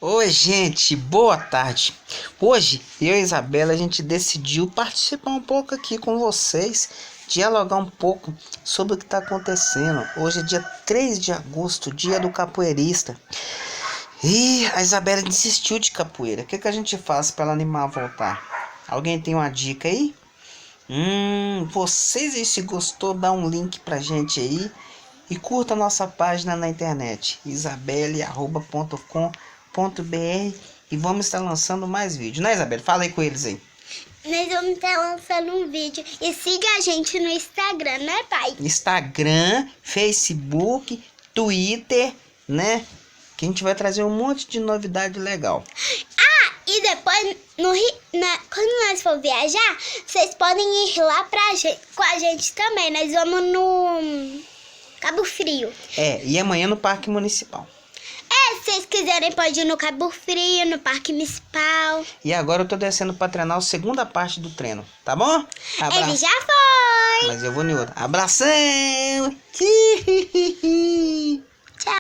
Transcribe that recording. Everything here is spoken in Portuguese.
Oi, gente, boa tarde. Hoje, eu e a Isabela, a gente decidiu participar um pouco aqui com vocês, dialogar um pouco sobre o que está acontecendo. Hoje é dia 3 de agosto, dia do capoeirista. E a Isabela desistiu de capoeira. O que a gente faz para ela animar a voltar? Alguém tem uma dica aí? Vocês aí, se gostou, dá um link pra gente aí. E curta a nossa página na internet, isabelle.com.br, e vamos estar lançando mais vídeos, né, Isabelle? Fala aí com eles aí. Nós vamos estar lançando um vídeo e siga a gente no Instagram, né, pai? Instagram, Facebook, Twitter, né? Que a gente vai trazer um monte de novidade legal. E depois, quando nós for viajar, vocês podem ir lá com a gente também. Nós vamos no Cabo Frio. E amanhã no Parque Municipal. Se vocês quiserem, pode ir no Cabo Frio, no Parque Municipal. E agora eu tô descendo pra treinar a segunda parte do treino, tá bom? Ele já foi! Mas eu vou em outra. Abração!